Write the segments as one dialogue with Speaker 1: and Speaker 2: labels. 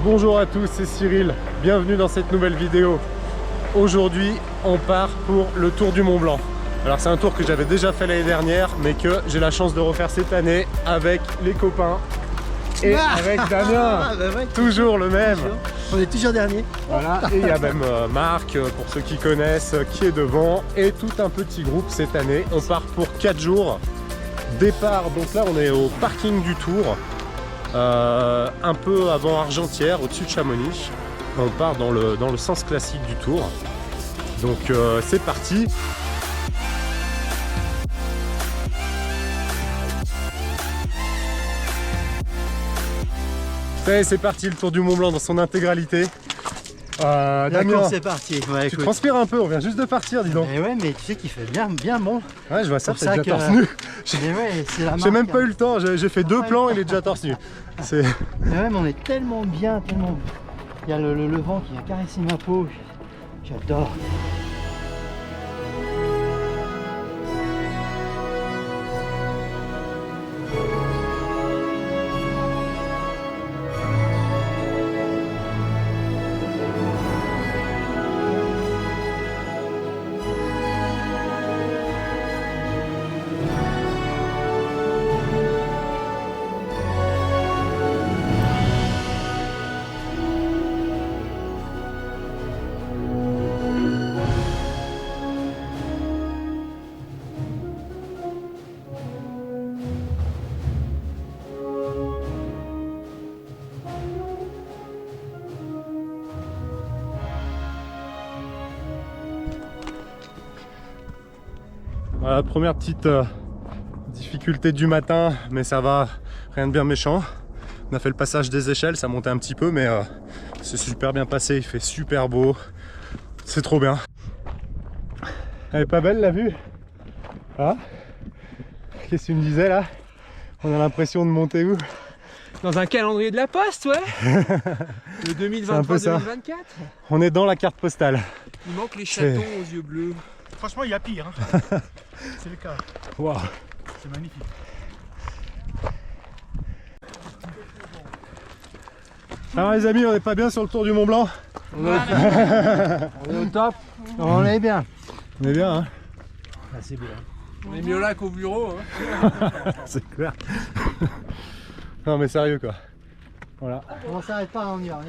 Speaker 1: Bonjour à tous, c'est Cyril, bienvenue dans cette nouvelle vidéo. Aujourd'hui, on part pour le Tour du Mont Blanc. Alors c'est un tour que j'avais déjà fait l'année dernière, mais que j'ai la chance de refaire cette année avec les copains et avec Damien, toujours le même.
Speaker 2: On est toujours dernier.
Speaker 1: Voilà, et il y a même Marc, pour ceux qui connaissent, qui est devant, et tout un petit groupe cette année. On part pour 4 jours. Départ, donc là on est au parking du Tour, un peu avant Argentière, au-dessus de Chamonix. On part dans le sens classique du Tour. Donc c'est parti. Ça y est, c'est parti, le Tour du Mont Blanc dans son intégralité. Damien,
Speaker 2: c'est parti. Ouais,
Speaker 1: tu transpires un peu, on vient juste de partir, dis donc.
Speaker 2: Et ouais, mais tu sais qu'il fait bien bon.
Speaker 1: Ouais, je vois ça,
Speaker 2: Pour
Speaker 1: c'est
Speaker 2: ça
Speaker 1: déjà
Speaker 2: que-
Speaker 1: torse nu.
Speaker 2: Mais ouais, c'est la marque.
Speaker 1: J'ai même pas eu le temps, j'ai fait 2 plans, il est déjà torse nu. C'est...
Speaker 2: Mais ouais, mais on est tellement bien, tellement. Il y a le vent qui a caressé ma peau. J'adore.
Speaker 1: Voilà, première petite difficulté du matin, mais ça va, rien de bien méchant. On a fait le passage des échelles, ça montait un petit peu, mais c'est super bien passé, il fait super beau, c'est trop bien. Elle est pas belle la vue? Ah, qu'est-ce que tu me disais là? On a l'impression de monter où?
Speaker 3: Dans un calendrier de la Poste, ouais. Le
Speaker 1: C'est un peu ça.
Speaker 3: 2023-2024.
Speaker 1: On est dans la carte postale.
Speaker 3: Il manque les chatons aux yeux bleus.
Speaker 4: Franchement, il y a pire. Hein. C'est le cas.
Speaker 1: Wow.
Speaker 4: C'est magnifique.
Speaker 1: Alors les amis, on n'est pas bien sur le Tour du Mont Blanc?
Speaker 2: On est au top. On est bien.
Speaker 1: On est bien, hein?
Speaker 2: Ah, c'est bien.
Speaker 3: On est mieux là qu'au bureau. Hein.
Speaker 1: C'est clair. Non mais sérieux quoi. Voilà.
Speaker 2: On s'arrête pas, on y va.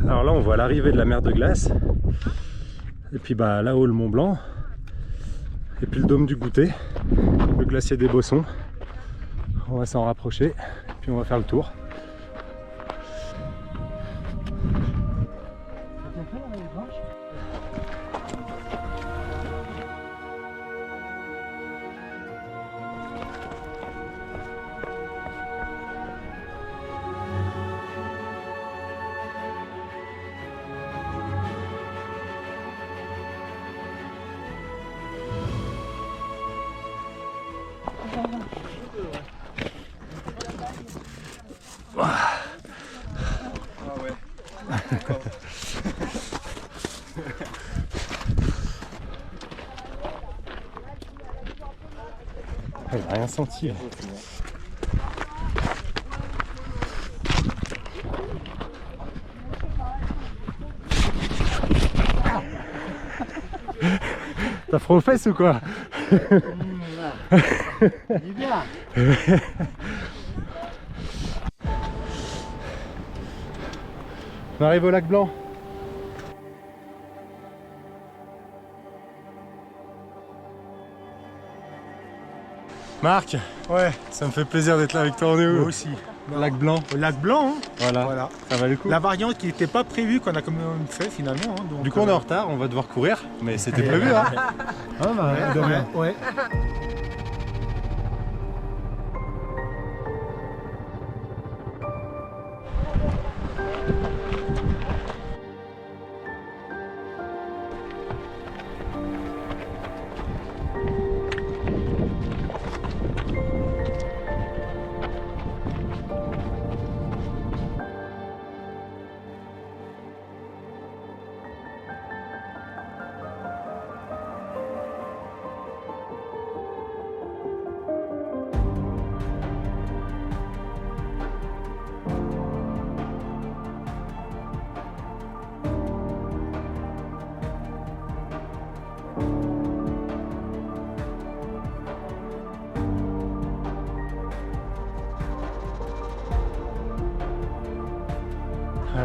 Speaker 1: Alors là on voit l'arrivée de la mer de glace. Et puis bah là-haut le Mont Blanc. Et puis le dôme du Goûter. Le glacier des Bossons. On va s'en rapprocher. Puis on va faire le tour. Il n'a rien senti. Là. T'as froid aux fesses ou quoi?
Speaker 2: On est bien.
Speaker 1: On arrive au lac Blanc. Marc,
Speaker 4: Ouais,
Speaker 1: ça me fait plaisir d'être là avec toi. On est où?
Speaker 4: moi aussi.
Speaker 1: Lac Blanc.
Speaker 4: Au lac Blanc, hein.
Speaker 1: Voilà. Ça va le coup.
Speaker 4: La variante qui n'était pas prévue, qu'on a quand même fait finalement. Hein, donc,
Speaker 1: Du coup on est en retard, on va devoir courir, mais c'était prévu hein. Ah bah, de rien.
Speaker 4: ouais.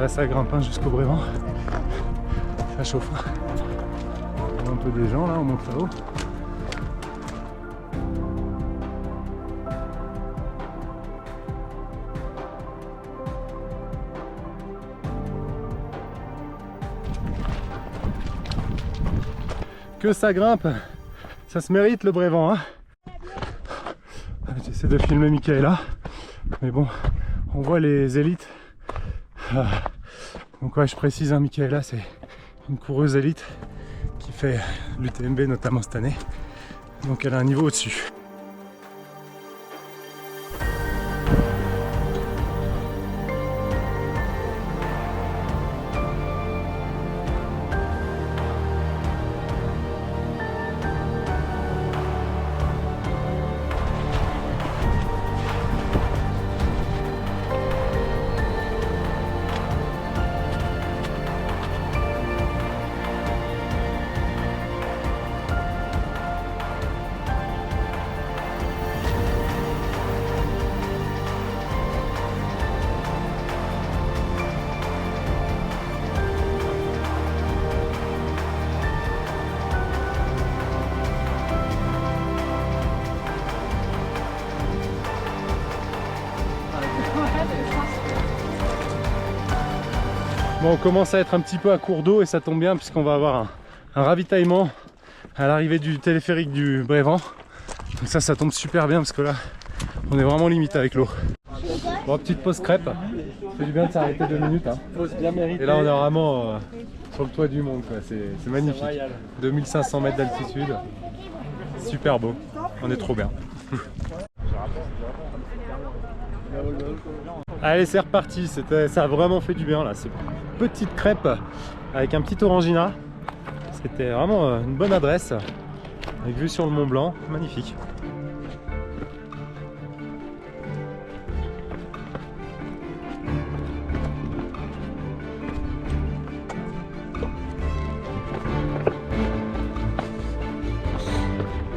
Speaker 1: Là ça grimpe hein, jusqu'au Brévent. Ça chauffe. On voit un peu des gens là, on monte là-haut. Que ça grimpe, ça se mérite le Brévent hein. J'essaie de filmer Michaela, mais bon, on voit les élites. Donc ouais, je précise, hein, Michaela c'est une coureuse élite qui fait l'UTMB notamment cette année, donc elle a un niveau au-dessus. Bon, on commence à être un petit peu à court d'eau et ça tombe bien puisqu'on va avoir un ravitaillement à l'arrivée du téléphérique du Brévent. Donc ça tombe super bien parce que là on est vraiment limite avec l'eau. Bon, petite pause crêpe, ça fait du bien de s'arrêter 2 minutes hein. Et là on est vraiment sur le toit du monde, c'est magnifique. 2500 mètres d'altitude, super beau, on est trop bien. Allez, c'est reparti, ça a vraiment fait du bien là, ces petites crêpes avec un petit orangina. C'était vraiment une bonne adresse, avec vue sur le Mont Blanc, magnifique.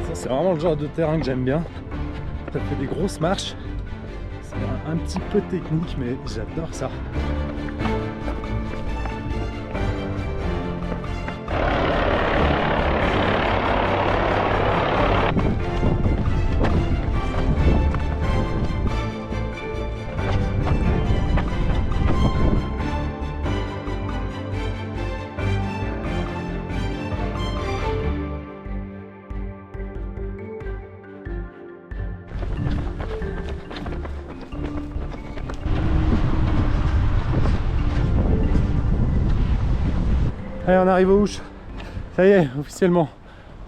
Speaker 1: Ça c'est vraiment le genre de terrain que j'aime bien. Ça fait des grosses marches. C'est un petit peu technique, mais j'adore ça. Allez, on arrive aux Ouches. Ça y est, officiellement.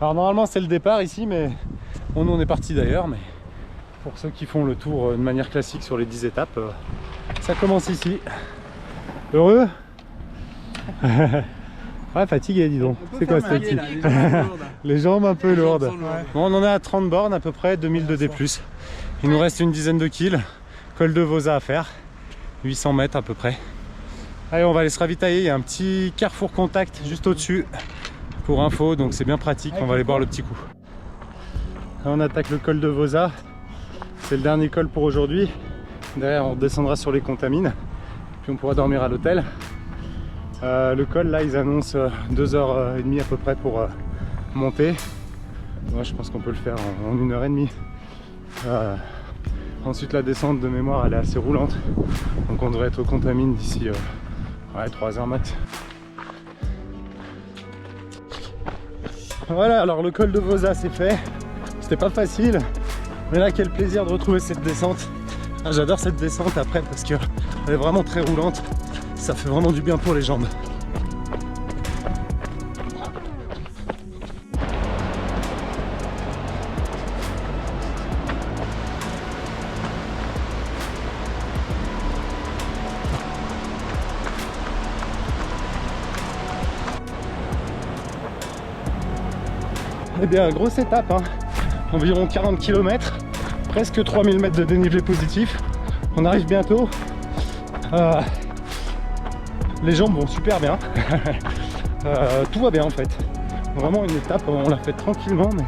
Speaker 1: Alors normalement c'est le départ ici, mais bon, nous on est parti d'ailleurs. Mais pour ceux qui font le tour de manière classique sur les 10 étapes, ça commence ici. Heureux? Ouais, fatigué dis donc. C'est quoi cette équipe? Les jambes un peu lourdes. Bon, on en est à 30 bornes à peu près, 2000 de D+. Il nous reste une dizaine de kills. Col de Vosa à faire, 800 mètres à peu près. Allez, on va aller se ravitailler, il y a un petit carrefour contact juste au-dessus pour info, donc c'est bien pratique, on va aller boire le petit coup. Là, on attaque le col de Vosa, c'est le dernier col pour aujourd'hui. Derrière on descendra sur les Contamines, puis on pourra dormir à l'hôtel. Le col là ils annoncent 2h30 à peu près pour monter. Moi je pense qu'on peut le faire en 1h30. Ensuite la descente de mémoire elle est assez roulante, donc on devrait être aux Contamines d'ici 3h max. Voilà, alors le col de Vosa c'est fait, c'était pas facile, mais là quel plaisir de retrouver cette descente. J'adore cette descente après parce qu'elle est vraiment très roulante, ça fait vraiment du bien pour les jambes. Eh bien, grosse étape, hein. Environ 40 km, presque 3000 mètres de dénivelé positif. On arrive bientôt. Les jambes vont super bien. Tout va bien en fait. Vraiment une étape, on l'a fait tranquillement, mais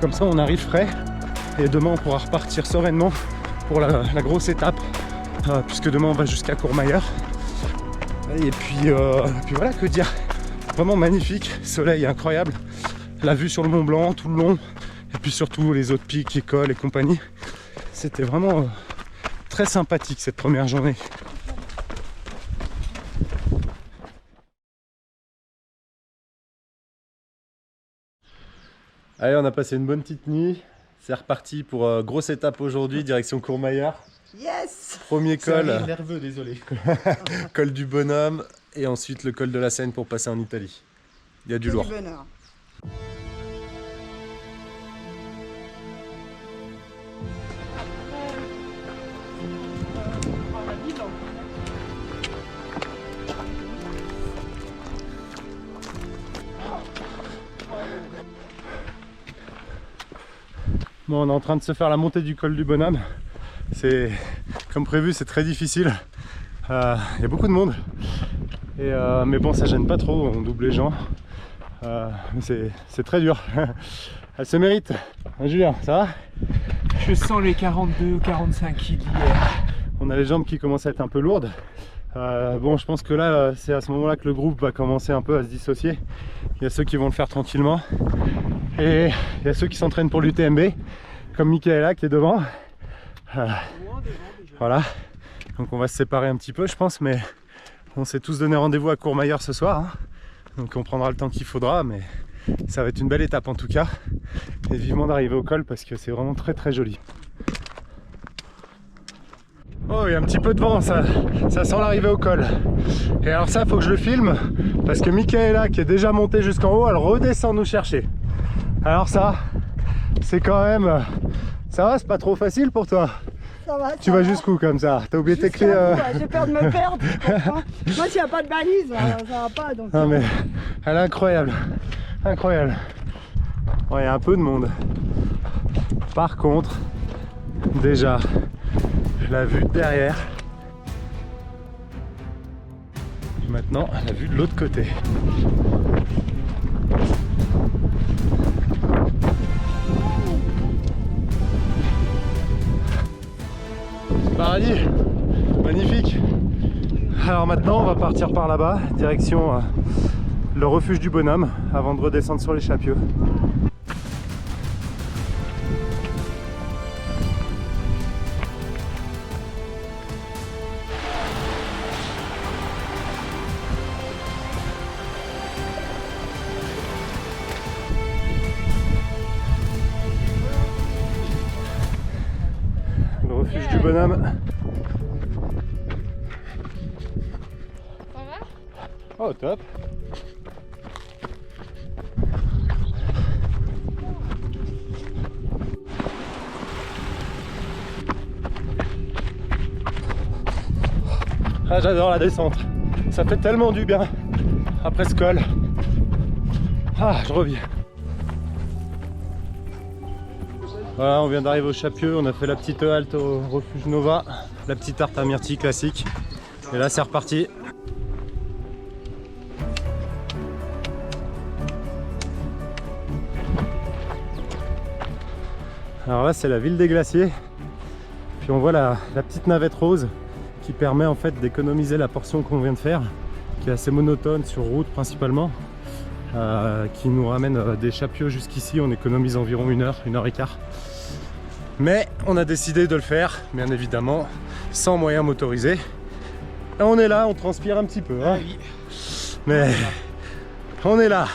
Speaker 1: comme ça on arrive frais. Et demain on pourra repartir sereinement pour la grosse étape, puisque demain on va jusqu'à Courmayeur. Et puis voilà, que dire. Vraiment magnifique, soleil incroyable. La vue sur le Mont Blanc tout le long. Et puis surtout les autres pics, écoles et compagnie. C'était vraiment très sympathique cette première journée. Allez, on a passé une bonne petite nuit. C'est reparti pour grosse étape aujourd'hui, direction Courmayeur.
Speaker 2: Yes!
Speaker 1: Premier col,
Speaker 4: nerveux, désolé.
Speaker 1: col du Bonhomme, et ensuite le col de la Seine pour passer en Italie. Il y a du lourd.
Speaker 5: bonheur.
Speaker 1: Bon, on est en train de se faire la montée du col du Bonhomme. C'est comme prévu, c'est très difficile. Il y a beaucoup de monde. Mais bon, ça gêne pas trop, on double les gens. Mais c'est très dur. Elle se mérite. Julien, ça va?
Speaker 3: Je sens les 42 ou 45 kg d'hier.
Speaker 1: On a les jambes qui commencent à être un peu lourdes. Bon, je pense que là, c'est à ce moment-là que le groupe va commencer un peu à se dissocier. Il y a ceux qui vont le faire tranquillement. Et il y a ceux qui s'entraînent pour l'UTMB, comme Michaela qui est devant. Voilà. Donc on va se séparer un petit peu, je pense, mais on s'est tous donné rendez-vous à Courmayeur ce soir. Hein. Donc on prendra le temps qu'il faudra, mais ça va être une belle étape en tout cas. Et vivement d'arriver au col parce que c'est vraiment très très joli. Oh, il y a un petit peu de vent, ça sent l'arrivée au col. Et alors ça, faut que je le filme, parce que Michaela, qui est déjà montée jusqu'en haut, elle redescend nous chercher. Alors ça, c'est quand même... Ça va, c'est pas trop facile pour toi?
Speaker 5: Ça va,
Speaker 1: Tu vas jusqu'où comme ça? T'as oublié tes clés
Speaker 5: J'ai peur de me perdre, tu comprends. Moi, s'il n'y a pas de balise, ça va pas. Donc...
Speaker 1: Non mais, elle est incroyable. Incroyable. Bon, il y a un peu de monde. Par contre, déjà, la vue de derrière. Maintenant, la vue de l'autre côté. Paradis, magnifique. Alors maintenant on va partir par là-bas, direction le refuge du Bonhomme, avant de redescendre sur les Chapieux. Le refuge du Bonhomme. Oh top. Ah, j'adore la descente. Ça fait tellement du bien après ce col. Ah, je reviens. Voilà, on vient d'arriver au Chapieux, on a fait la petite halte au refuge Nova, la petite tarte à myrtille classique. Et là c'est reparti. Alors là c'est la ville des glaciers. Puis on voit la petite navette rose qui permet en fait d'économiser la portion qu'on vient de faire, qui est assez monotone sur route principalement, qui nous ramène des Chapieux jusqu'ici. On économise environ 1 heure, 1 heure et quart. Mais on a décidé de le faire, bien évidemment, sans moyens motorisés. Et on est là, on transpire un petit peu, hein. Mais on est là,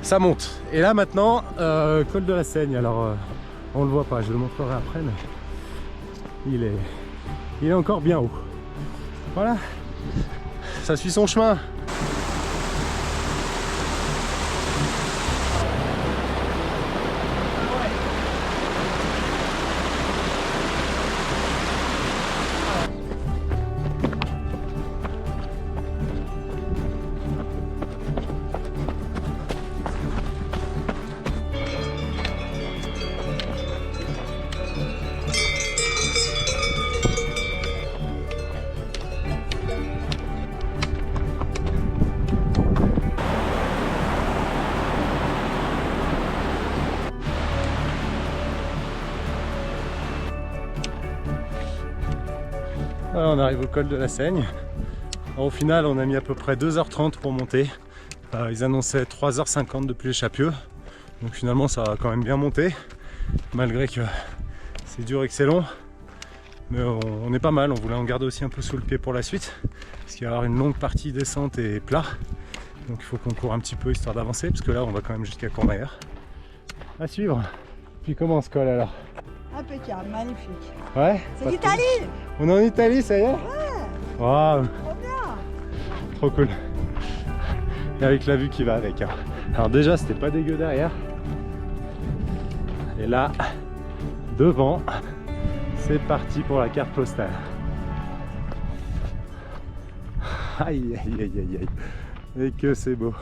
Speaker 1: ça monte. Et là maintenant, col de la Seigne. Alors on le voit pas, je le montrerai après, mais il est encore bien haut. Voilà, ça suit son chemin. Voilà, on arrive au col de la Seigne. Alors, au final, on a mis à peu près 2h30 pour monter. Ils annonçaient 3h50 depuis les Chapieux. Donc finalement, ça a quand même bien monté, malgré que c'est dur et que c'est long. Mais on est pas mal, on voulait en garder aussi un peu sous le pied pour la suite, parce qu'il va y avoir une longue partie descente et plat. Donc il faut qu'on court un petit peu histoire d'avancer, parce que là on va quand même jusqu'à Courmayeur. À suivre. Puis comment on se colle alors?
Speaker 5: Impeccable, magnifique.
Speaker 1: Ouais.
Speaker 5: C'est l'Italie.
Speaker 1: On est en Italie, ça y est?
Speaker 5: Ouais.
Speaker 1: Waouh,
Speaker 5: Trop bien.
Speaker 1: trop cool. Et avec la vue qui va avec. Alors déjà c'était pas dégueu derrière. Et là, devant, c'est parti pour la carte postale. Aïe aïe aïe aïe aïe. Et que c'est beau.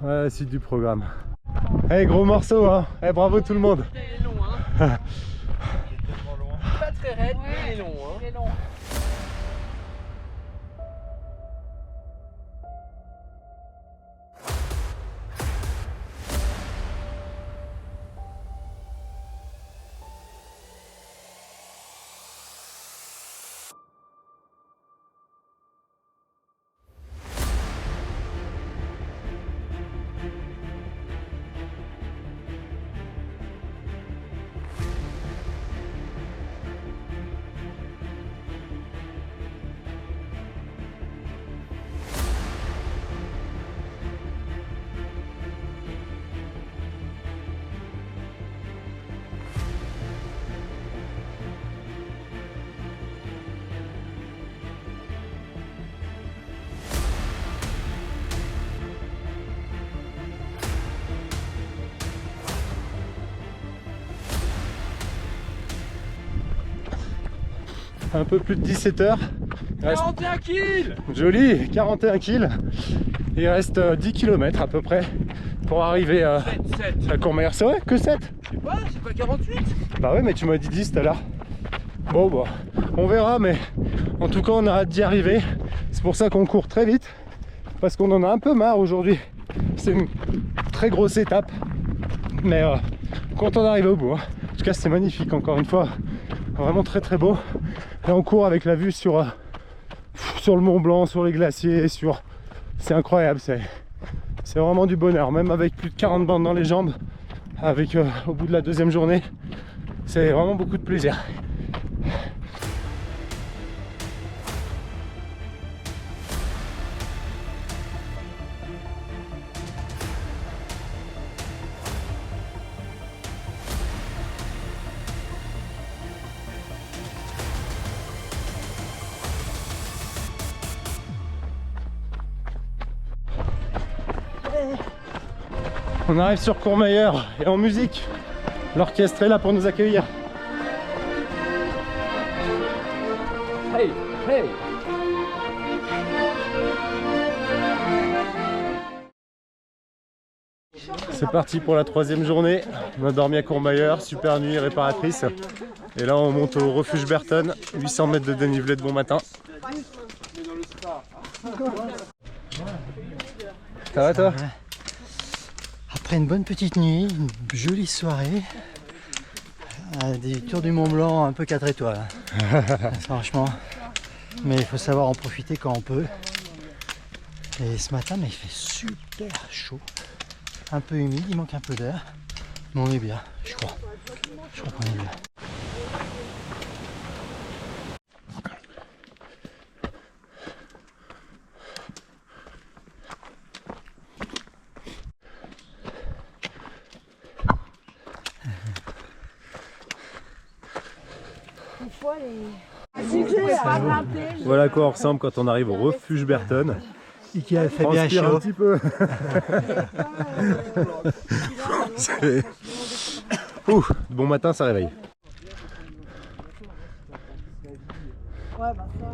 Speaker 1: Voilà la suite du programme. Hey, gros morceau hein. Hey, bravo tout le monde.
Speaker 3: Il est long hein. Pas très raide, mais il est long hein. Il est long.
Speaker 1: Un peu plus de 17 heures. Il reste...
Speaker 3: 41 kills.
Speaker 1: Joli, 41 kills. Il reste 10 km à peu près pour arriver à
Speaker 3: 7.
Speaker 1: Courmayeur. C'est vrai que 7?
Speaker 3: Je sais pas, c'est pas 48.
Speaker 1: Bah ouais, mais tu m'as dit 10 tout à l'heure. Bon bah, on verra, mais en tout cas on a hâte d'y arriver. C'est pour ça qu'on court très vite, parce qu'on en a un peu marre aujourd'hui. C'est une très grosse étape, mais content d'arriver au bout hein. En tout cas c'est magnifique, encore une fois, vraiment très très beau. Là on court avec la vue sur le Mont Blanc, sur les glaciers, c'est incroyable, c'est vraiment du bonheur, même avec plus de 40 bandes dans les jambes, avec au bout de la deuxième journée, c'est vraiment beaucoup de plaisir. On arrive sur Courmayeur et en musique, l'orchestre est là pour nous accueillir.
Speaker 3: Hey, hey.
Speaker 1: C'est parti pour la troisième journée. On a dormi à Courmayeur, super nuit réparatrice. Et là on monte au refuge Berton, 800 mètres de dénivelé de bon matin. Ça va toi?
Speaker 2: Après une bonne petite nuit, une jolie soirée, des tours du Mont Blanc un peu 4 étoiles. Franchement, mais il faut savoir en profiter quand on peut. Et ce matin, mais il fait super chaud, un peu humide, il manque un peu d'air, mais on est bien, je crois qu'on est bien.
Speaker 1: Voilà à quoi on ressemble quand on arrive au refuge Berton.
Speaker 2: Et qui a fait bien
Speaker 1: Transpire un
Speaker 2: chaud.
Speaker 1: petit peu. Ouh, bon matin, ça réveille.
Speaker 5: Ouais, bah ça.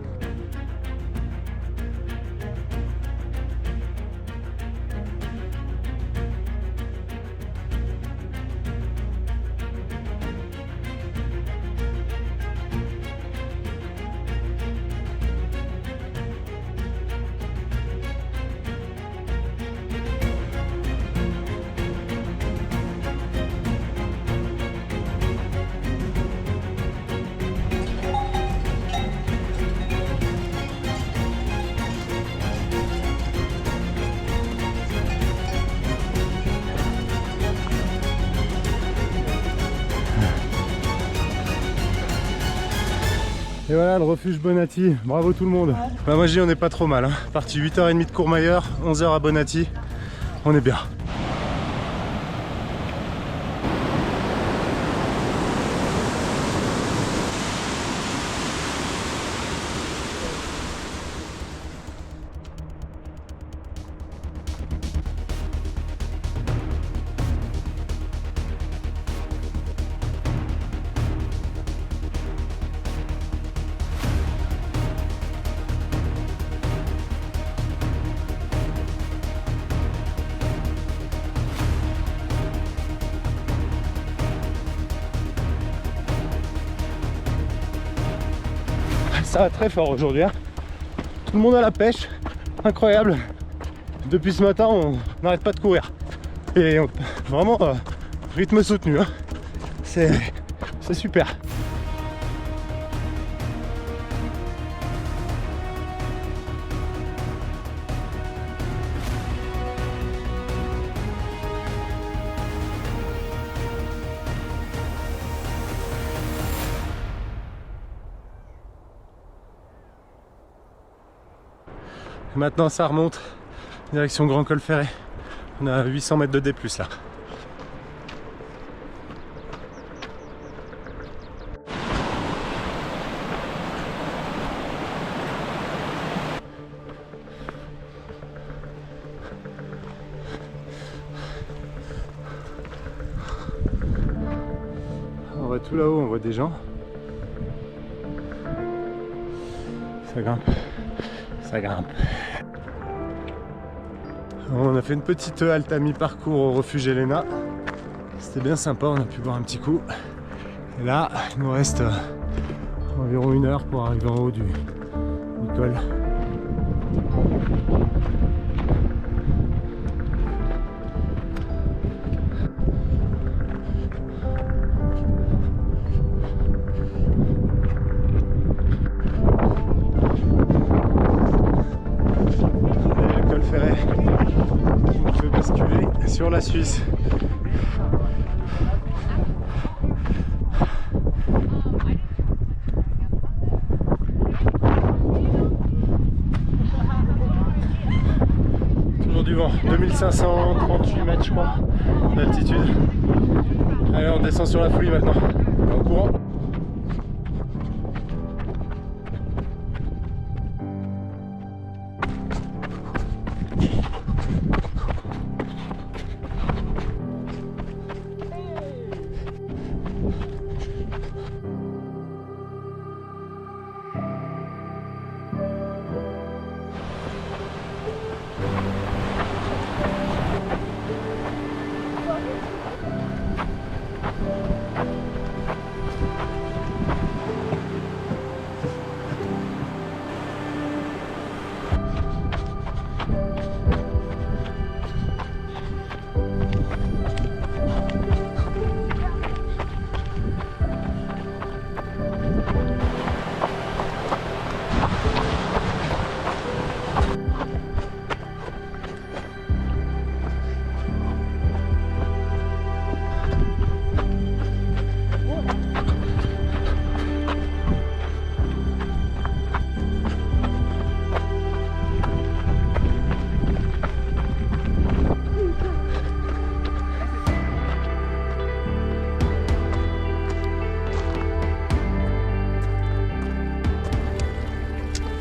Speaker 1: Et voilà le refuge Bonatti, bravo tout le monde. Bah moi je dis on n'est pas trop mal, hein. Parti 8h30 de Courmayeur, 11h à Bonatti, on est bien. Ça va très fort aujourd'hui, hein. Tout le monde à la pêche, incroyable. Depuis ce matin on n'arrête pas de courir. Et vraiment rythme soutenu, hein. C'est super. Maintenant ça remonte, direction Grand Col Ferret. On a 800 mètres de D+, là. On voit tout là-haut, on voit des gens. Ça grimpe. Ça grimpe. On a fait une petite halte à mi-parcours au refuge Elena. C'était bien sympa, on a pu boire un petit coup. Et là, il nous reste environ 1 heure pour arriver en haut du col. Sur la Suisse. Toujours du vent, 2538 mètres je crois d'altitude. Allez on descend sur la folie maintenant, en courant.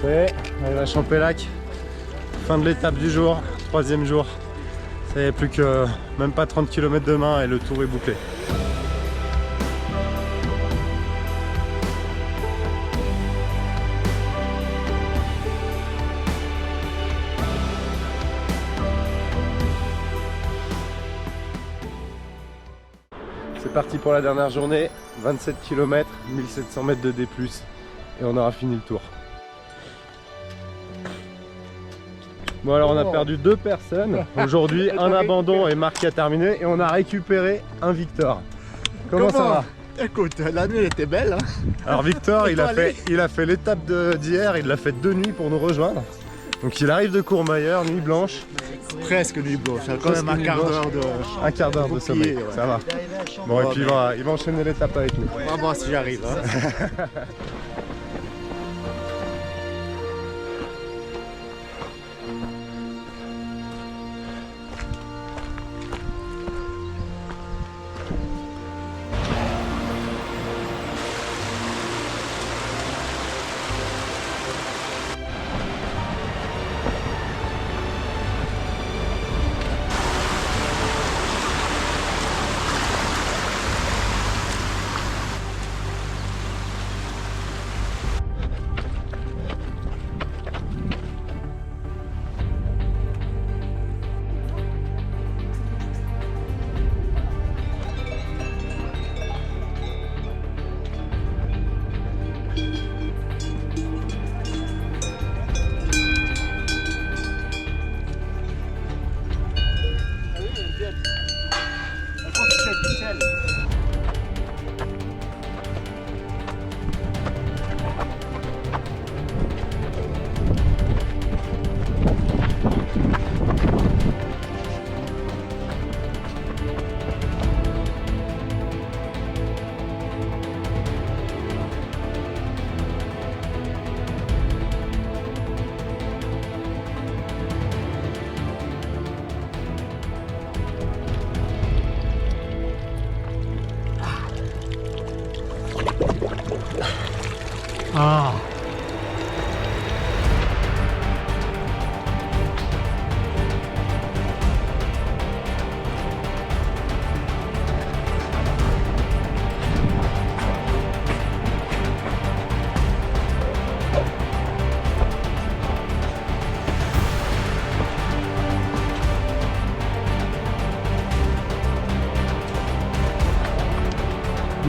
Speaker 1: On arrive à Champélac, fin de l'étape du jour, 3e jour. Ça y est, plus que même pas 30 km de main et le tour est bouclé. C'est parti pour la dernière journée, 27 km, 1700 mètres de D+, et on aura fini le tour. Bon alors on a perdu 2 personnes aujourd'hui, un abandon et Marc qui a terminé, et on a récupéré un Victor. Comment ça va?
Speaker 3: Écoute, la nuit elle était belle, hein.
Speaker 1: Alors Victor il a fait l'étape d'hier, il l'a fait 2 nuits pour nous rejoindre. Donc il arrive de Courmayeur, nuit blanche.
Speaker 3: Presque nuit blanche, quand même un quart d'heure de
Speaker 1: sommeil, ouais. Ça va. Bon et puis il va enchaîner l'étape avec nous.
Speaker 3: On va voir si j'arrive, hein.
Speaker 2: Ah.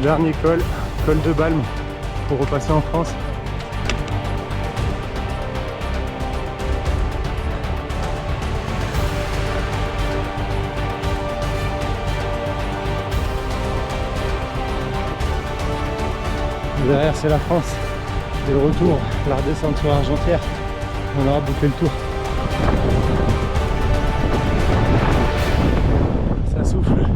Speaker 1: Dernier col, col de Balme pour repasser en France. Derrière c'est la France et le retour, la redescente sur Argentière, on aura bouclé le tour. Ça souffle.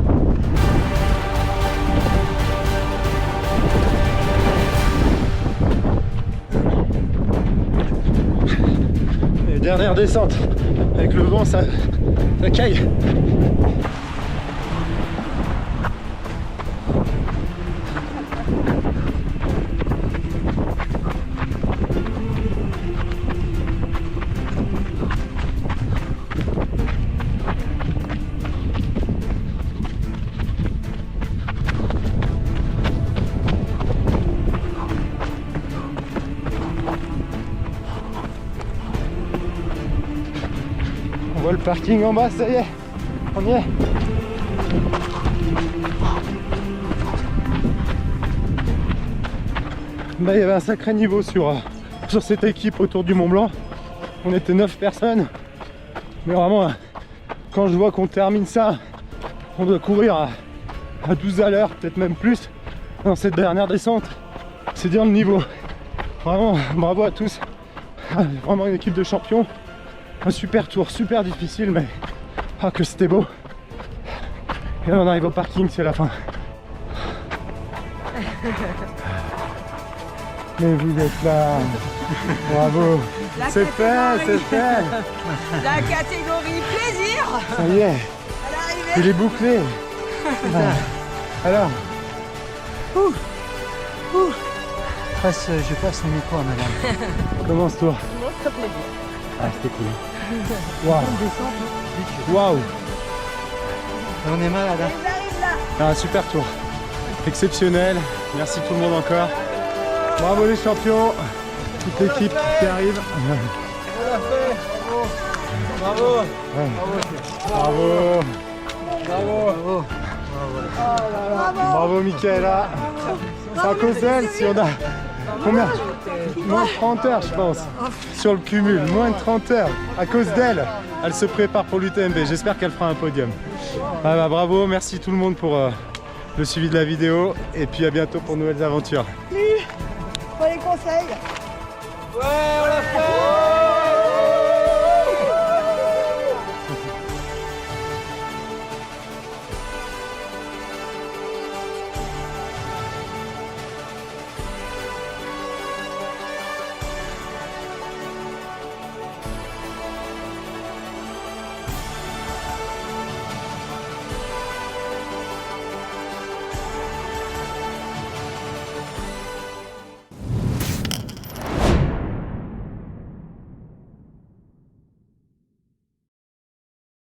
Speaker 1: Et dernière descente, avec le vent ça caille. On voit le parking en bas, ça y est, on y est. Bah, il y avait un sacré niveau sur cette équipe autour du Mont Blanc. On était 9 personnes. Mais vraiment, quand je vois qu'on termine ça, on doit courir à 12 à l'heure, peut-être même plus, dans cette dernière descente. C'est dire le niveau. Vraiment, bravo à tous. Vraiment une équipe de champions. Un super tour, super difficile, mais ah que c'était beau. Et là on arrive au parking, c'est la fin. Mais vous êtes là. Bravo. C'est fait, c'est fait.
Speaker 5: La catégorie plaisir,
Speaker 1: Ça y est,
Speaker 5: à l'arrivée.
Speaker 1: il est bouclé. Alors,
Speaker 2: Je passe le micro à madame.
Speaker 1: commence-toi. Ah, c'était cool. Waouh. Waouh.
Speaker 2: On est malade. Hein.
Speaker 5: Ils arrivent là.
Speaker 1: Un super tour. Exceptionnel. Merci tout le monde encore. Bravo les champions. Toute l'équipe qui arrive.
Speaker 3: Bravo.
Speaker 1: Ouais.
Speaker 3: Bravo.
Speaker 1: Bravo. Bravo Michaela. C'est à cause d'elle si on a combien? Moins de 30 heures je pense sur le cumul, moins de 30 heures à cause d'elle. Elle se prépare pour l'UTMB, j'espère qu'elle fera un podium. Ah bah, bravo, merci tout le monde pour le suivi de la vidéo et puis à bientôt pour de nouvelles aventures.
Speaker 5: Pour les conseils.
Speaker 3: Ouais, on l'a fait.